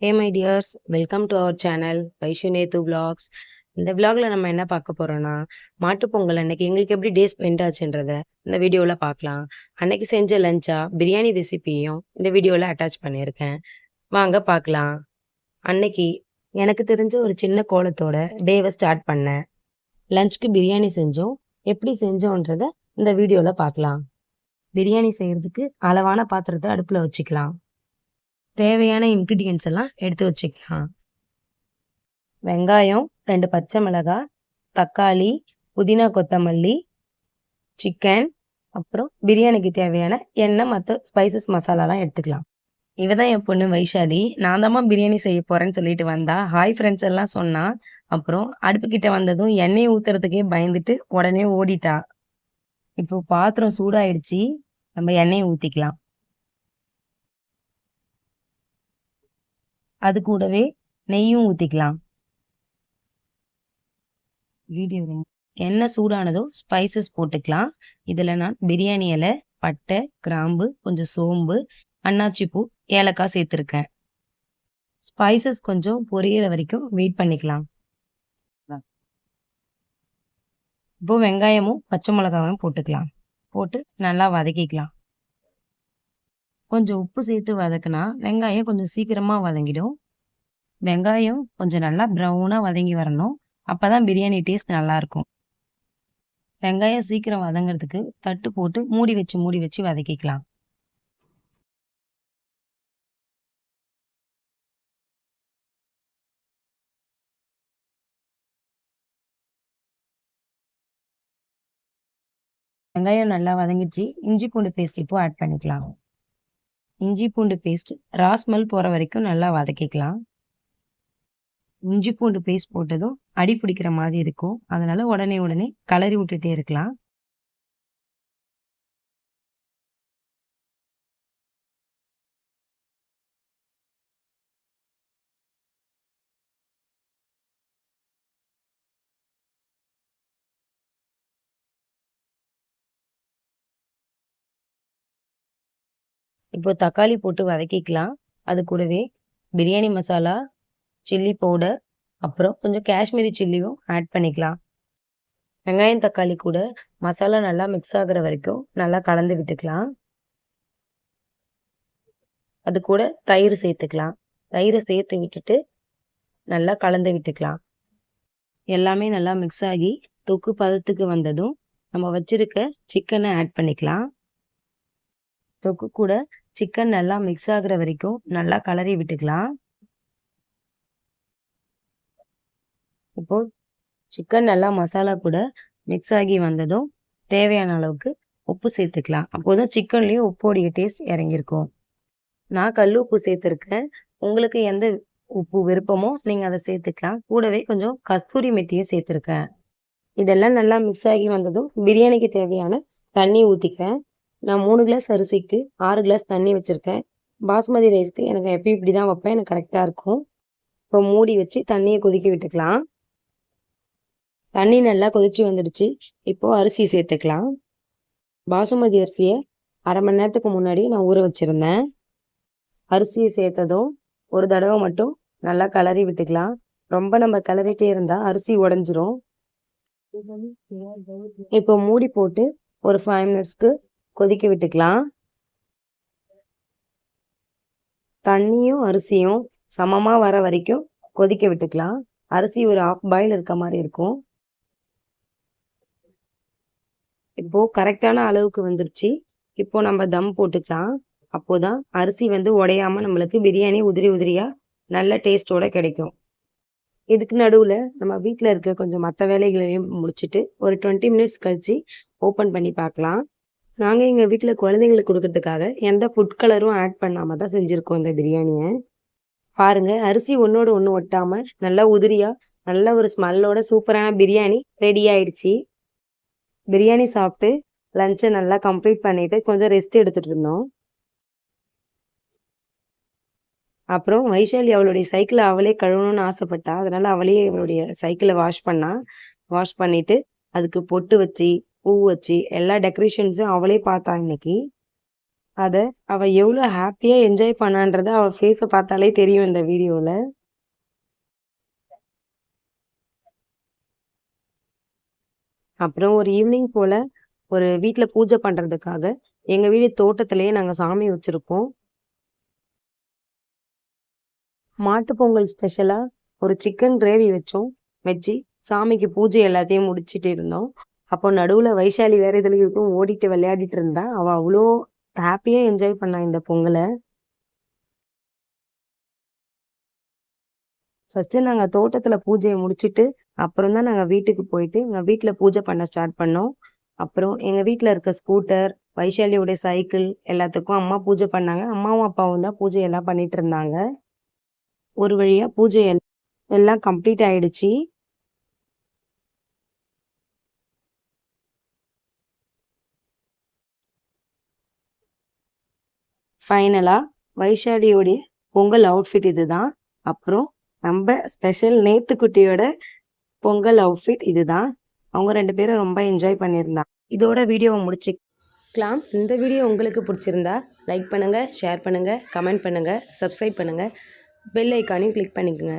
Hey my dears, welcome to our channel வைஷுநேத்து vlogs. இந்த vlogல நம்ம என்ன பார்க்க போறோம்னா, மாட்டுப் பொங்கல் அன்னைக்கு எங்களுக்கு எப்படி டே ஸ்பெண்ட் ஆச்சுன்றத இந்த வீடியோல பார்க்கலாம். அன்னைக்கு செஞ்ச லஞ்சா பிரியாணி ரெசிபியும் இந்த வீடியோல அட்டாச் பண்ணியிருக்கேன். வாங்க பார்க்கலாம். அன்னைக்கு எனக்கு தெரிஞ்ச ஒரு சின்ன கோலத்தோட டேவை ஸ்டார்ட் பண்ணேன். லஞ்சுக்கு பிரியாணி செஞ்சோம். எப்படி செஞ்சோன்றத இந்த வீடியோல பார்க்கலாம். பிரியாணி செய்யறதுக்கு அளவான பாத்திரத்தை அடுப்புல வச்சுக்கலாம். தேவையான இன்கிரீடியன்ஸ் எல்லாம் எடுத்து வச்சுக்கலாம். வெங்காயம், 2 பச்சை மிளகாய், தக்காளி, புதினா கொத்தமல்லி, சிக்கன், அப்புறம் பிரியாணிக்கு தேவையான எண்ணெய் மற்ற ஸ்பைசஸ் மசாலாலாம் எடுத்துக்கலாம். இவ தான் என் பொண்ணு வைஷாலி. நான் தாம்மா பிரியாணி செய்ய போறேன்னு சொல்லிட்டு வந்தா. ஹாய் ஃப்ரெண்ட்ஸ் எல்லாம் சொன்னா. அப்புறம் அடுப்புக்கிட்ட வந்ததும் எண்ணெய் ஊத்துறதுக்கே பயந்துட்டு உடனே ஓடிட்டா. இப்போ பாத்திரம் சூடாயிடுச்சு. நம்ம எண்ணெயை ஊத்திக்கலாம். அது கூடவே நெய்யும் ஊத்திக்கலாம். எண்ணெய் சூடானதும் ஸ்பைசஸ் போட்டுக்கலாம். இதுல நான் பிரியாணி இலை, பட்டை, கிராம்பு, கொஞ்சம் சோம்பு, அன்னாச்சி பூ, ஏலக்காய் சேர்த்திருக்கேன். ஸ்பைசஸ் கொஞ்சம் பொரியிற வரைக்கும் வெயிட் பண்ணிக்கலாம். இப்போ வெங்காயமும் பச்சை மிளகாயும் போட்டுக்கலாம். போட்டு நல்லா வதக்கிக்கலாம். கொஞ்சம் உப்பு சேர்த்து வதக்குனா வெங்காயம் கொஞ்சம் சீக்கிரமா வதங்கிடும். வெங்காயம் கொஞ்சம் நல்லா ப்ரௌனா வதங்கி வரணும். அப்பதான் பிரியாணி டேஸ்ட் நல்லா இருக்கும். வெங்காயம் சீக்கிரம் வதங்கிறதுக்கு தட்டு போட்டு மூடி வச்சு வதக்கிக்கலாம். வெங்காயம் நல்லா வதங்கிச்சு. இஞ்சி பூண்டு பேஸ்ட் இப்போ ஆட் பண்ணிக்கலாம். இஞ்சி பூண்டு பேஸ்ட் ரா ஸ்மெல் போற வரைக்கும் நல்லா வதக்கிக்கலாம். இஞ்சி பூண்டு பேஸ்ட் போட்டதும் அடி பிடிக்கிற மாதிரி இருக்கும். அதனால உடனே கலரி விட்டுட்டே இருக்கலாம். இப்போ தக்காளி போட்டு வதக்கிக்கலாம். அது கூடவே பிரியாணி மசாலா, சில்லி பவுடர், அப்புறம் கொஞ்சம் காஷ்மீரி சில்லியும் ஆட் பண்ணிக்கலாம். வெங்காயம் தக்காளி கூட மசாலா நல்லா மிக்ஸ் ஆகுற வரைக்கும் நல்லா கலந்து விட்டுக்கலாம். அது கூட தயிர் சேர்த்துக்கலாம். தயிரை சேர்த்து விட்டுட்டு நல்லா கலந்து விட்டுக்கலாம். எல்லாமே நல்லா மிக்ஸ் ஆகி தொக்கு பதத்துக்கு வந்ததும் நம்ம வச்சிருக்க சிக்கனை ஆட் பண்ணிக்கலாம். தொக்கு கூட சிக்கன் நல்லா மிக்ஸ் ஆகுற வரைக்கும் நல்லா கலரி விட்டுக்கலாம். இப்போ சிக்கன் நல்லா மசாலா கூட மிக்ஸ் ஆகி வந்ததும் தேவையான அளவுக்கு உப்பு சேர்த்துக்கலாம். அப்போதான் சிக்கன்லயும் உப்போடைய டேஸ்ட் இறங்கியிருக்கும். நான் கல் உப்பு சேர்த்துருக்கேன். உங்களுக்கு எந்த உப்பு விருப்பமோ நீங்க அதை சேர்த்துக்கலாம். கூடவே கொஞ்சம் கஸ்தூரி மெட்டியும் சேர்த்துருக்கேன். இதெல்லாம் நல்லா மிக்ஸ் ஆகி வந்ததும் பிரியாணிக்கு தேவையான தண்ணி ஊற்றிக்கிறேன். நான் 3 கிளாஸ் அரிசிக்கு 6 கிளாஸ் தண்ணி வச்சுருக்கேன். பாஸ்மதி ரைஸ்க்கு எனக்கு எப்பயும் இப்படி தான் வைப்பேன். எனக்கு கரெக்டாக இருக்கும். இப்போ மூடி வச்சு தண்ணியை கொதிக்க விட்டுக்கலாம். தண்ணி நல்லா கொதிச்சு வந்துடுச்சு. இப்போ அரிசி சேர்த்துக்கலாம். பாசுமதி அரிசியை 1/2 மணி நேரத்துக்கு முன்னாடி நான் ஊற வச்சுருந்தேன். அரிசியை சேர்த்ததும் ஒரு தடவை மட்டும் நல்லா கலரி விட்டுக்கலாம். ரொம்ப நம்ம கிளறிட்டே இருந்தால் அரிசி உடஞ்சிரும். இப்போ மூடி போட்டு ஒரு 5 மினிட்ஸ்க்கு கொதிக்க விட்டுக்கலாம். தண்ணியும் அரிசியும் சமமாக வர வரைக்கும் கொதிக்க விட்டுக்கலாம். அரிசி ஒரு 1/2 பாயில் இருக்க மாதிரி இருக்கும். இப்போ கரெக்டான அளவுக்கு வந்துருச்சு. இப்போ நம்ம தம் போட்டுக்கலாம். அப்போதான் அரிசி உடையாம நம்மளுக்கு பிரியாணி உதிரியா நல்ல டேஸ்டோட கிடைக்கும். இதுக்கு நடுவுல நம்ம வீட்டில் இருக்க கொஞ்சம் மற்ற வேலைகளையும் முடிச்சுட்டு ஒரு 20 மினிட்ஸ் கழிச்சு ஓப்பன் பண்ணி பார்க்கலாம். நாங்கள் எங்கள் வீட்டில் குழந்தைங்களுக்கு கொடுக்கறதுக்காக எந்த ஃபுட் கலரும் ஆட் பண்ணாம தான் செஞ்சுருக்கோம் இந்த பிரியாணியை. பாருங்க, அரிசி ஒன்னோட ஒன்று ஒட்டாம நல்லா உதிரியா நல்ல ஒரு ஸ்மெல்லோட சூப்பரான பிரியாணி ரெடி ஆயிடுச்சு. பிரியாணி சாப்பிட்டு லஞ்சை நல்லா கம்ப்ளீட் பண்ணிட்டு கொஞ்சம் ரெஸ்ட் எடுத்துட்டு இருந்தோம். அப்புறம் வைஷாலி அவளுடைய சைக்கிளை அவளே கழுவணும்னு ஆசைப்பட்டா. அதனால அவளே அவளுடைய சைக்கிளை வாஷ் பண்ணிட்டு அதுக்கு பொட்டு வச்சு பூ வச்சு எல்லா டெக்கரேஷன்ஸும் அவளே பார்த்தா இன்னைக்கு. அத அவ எவ்வளோ ஹாப்பியா என்ஜாய் பண்ணான்றத அவ ஃபேஸ பார்த்தாலே தெரியும் இந்த வீடியோல. அப்புறம் ஒரு ஈவினிங் போல ஒரு வீட்ல பூஜை பண்றதுக்காக எங்க வீடு தோட்டத்திலேயே நாங்க சாமி வச்சிருக்கோம். மாட்டுப் பொங்கல் ஸ்பெஷலா ஒரு சிக்கன் கிரேவி வச்சு சாமிக்கு பூஜை எல்லாத்தையும் முடிச்சுட்டு இருந்தோம். அப்போ நடுவுல வைஷாலி வேற இதுல இருக்கும் ஓடிட்டு விளையாடிட்டு இருந்தா. அவ அவ்ளோ ஹாப்பியா என்ஜாய் பண்ணா இந்த பொங்கல. ஃபர்ஸ்ட்டு நாங்க தோட்டத்துல பூஜைய முடிச்சுட்டு, அப்புறம் தான் நாங்க வீட்டுக்கு போயிட்டு, எங்க வீட்ல பூஜை பண்ண ஸ்டார்ட் பண்ணோம். அப்புறம் எங்க வீட்ல இருக்க ஸ்கூட்டர், வைஷாலியோட சைக்கிள் எல்லாத்துக்கும் அம்மா பூஜை பண்ணாங்க. அம்மாவும், அப்பாவும் தான் பூஜையெல்லாம் பண்ணிட்டு இருந்தாங்க. ஒரு வழியா பூஜை எல்லாம் கம்ப்ளீட் ஆயிடுச்சு. ஃபைனலா வைஷாலியோடைய பொங்கல் அவுட்ஃபிட் இதுதான். அப்புறம் நம்ம ஸ்பெஷல் நேத்துக்குட்டியோட பொங்கல் அவுட்ஃபிட் இதுதான். அவங்க 2 பேரும் ரொம்ப என்ஜாய் பண்ணியிருந்தாங்க. இதோட வீடியோவை முடிச்சுக்கலாம். இந்த வீடியோ உங்களுக்கு பிடிச்சிருந்தா லைக் பண்ணுங்க, ஷேர் பண்ணுங்க, கமெண்ட் பண்ணுங்க, சப்ஸ்கிரைப் பண்ணுங்க, பெல் ஐக்கானையும் கிளிக் பண்ணிக்கோங்க.